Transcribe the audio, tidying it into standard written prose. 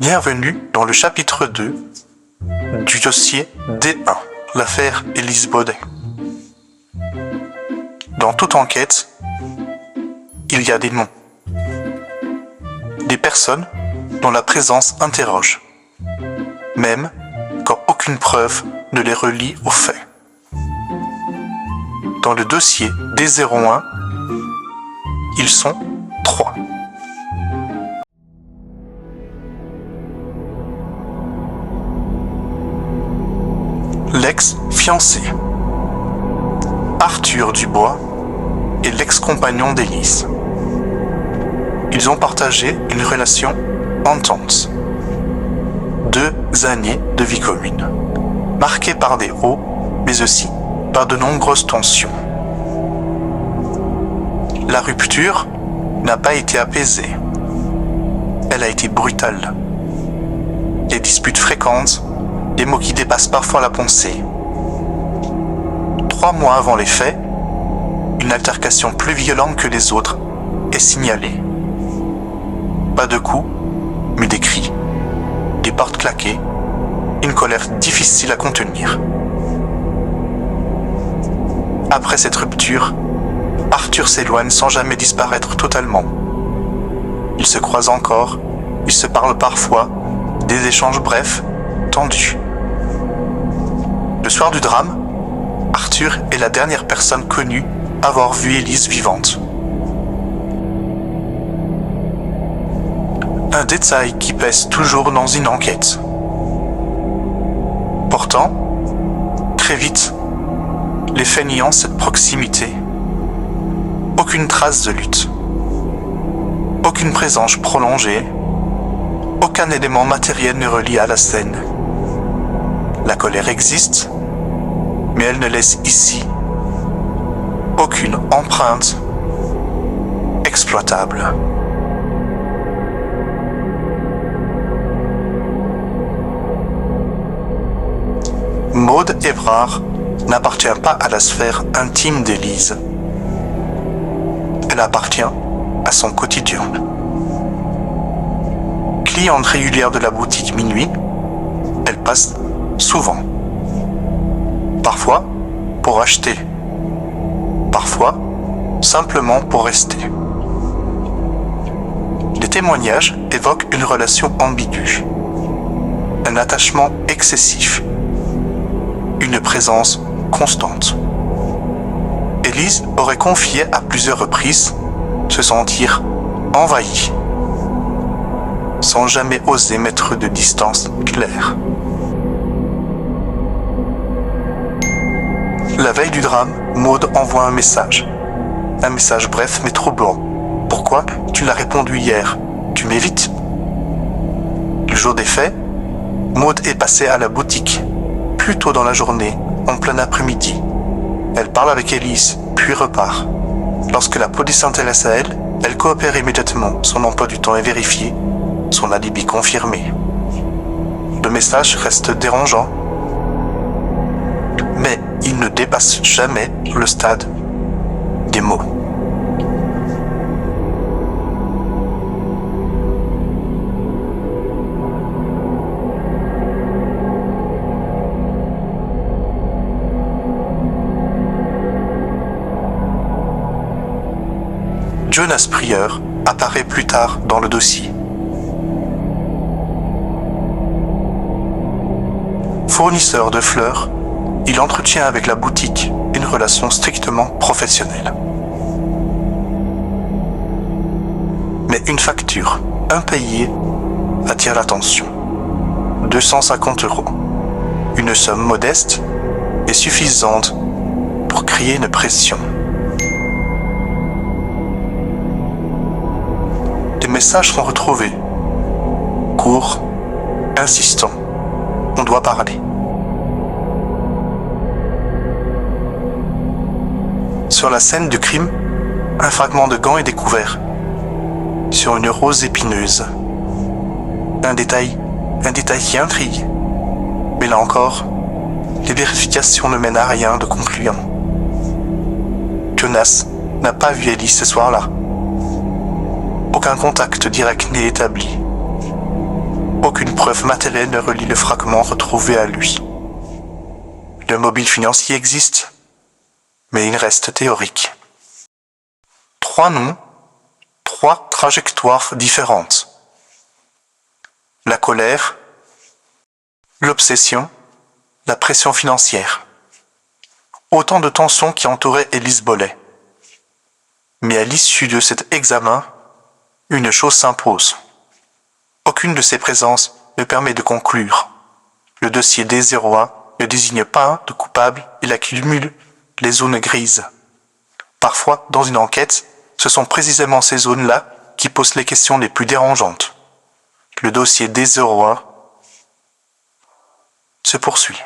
Bienvenue dans le chapitre 2 du dossier D1, l'affaire Élise Baudet. Dans toute enquête, il y a des noms. Des personnes dont la présence interroge, même quand aucune preuve ne les relie aux faits. Dans le dossier D01, ils sont 3. L'ex-fiancé, Arthur Dubois, et l'ex-compagnon d'Élise. Ils ont partagé une relation intense. 2 années de vie commune, marquées par des hauts, mais aussi par de nombreuses tensions. La rupture n'a pas été apaisée. Elle a été brutale. Des disputes fréquentes, des mots qui dépassent parfois la pensée. 3 mois avant les faits, une altercation plus violente que les autres est signalée. Pas de coups, mais des cris, des portes claquées, une colère difficile à contenir. Après cette rupture, Arthur s'éloigne sans jamais disparaître totalement. Ils se croisent encore, ils se parlent parfois, des échanges brefs, tendus. Le soir du drame, Arthur est la dernière personne connue à avoir vu Élise vivante. Un détail qui pèse toujours dans une enquête. Pourtant, très vite, les faits niant cette proximité. Aucune trace de lutte. Aucune présence prolongée. Aucun élément matériel ne relie à la scène. La colère existe, mais elle ne laisse ici aucune empreinte exploitable. Maude Évrard n'appartient pas à la sphère intime d'Élise. Elle appartient à son quotidien. Cliente régulière de la boutique Minuit, elle passe souvent. Parfois pour acheter. Parfois simplement pour rester. Les témoignages évoquent une relation ambiguë. Un attachement excessif. Une présence constante. Élise aurait confié à plusieurs reprises se sentir envahie, sans jamais oser mettre de distance claire. La veille du drame, Maude envoie un message. Un message bref mais troublant. Pourquoi tu l'as répondu hier? Tu m'évites? Le jour des faits, Maude est passée à la boutique, plus tôt dans la journée, en plein après-midi. Elle parle avec Élise, puis repart. Lorsque la police s'intéresse à elle, elle coopère immédiatement. Son emploi du temps est vérifié, son alibi confirmé. Le message reste dérangeant, mais il ne dépasse jamais le stade des mots. Jonas Prieur apparaît plus tard dans le dossier. Fournisseur de fleurs, il entretient avec la boutique une relation strictement professionnelle. Mais une facture impayée attire l'attention. 250 €. Une somme modeste et suffisante pour créer une pression. Les messages sont retrouvés. Courts, insistants. On doit parler. Sur la scène du crime, un fragment de gant est découvert. Sur une rose épineuse. Un détail qui intrigue. Mais là encore, les vérifications ne mènent à rien de concluant. Jonas n'a pas vu Élise ce soir-là. Aucun contact direct n'est établi. Aucune preuve matérielle ne relie le fragment retrouvé à lui. Le mobile financier existe, mais il reste théorique. 3 noms, 3 trajectoires différentes. La colère, l'obsession, la pression financière. Autant de tensions qui entouraient Élise Bollet. Mais à l'issue de cet examen, une chose s'impose. Aucune de ces présences ne permet de conclure. Le dossier D01 ne désigne pas de coupable, il accumule les zones grises. Parfois, dans une enquête, ce sont précisément ces zones-là qui posent les questions les plus dérangeantes. Le dossier D01 se poursuit.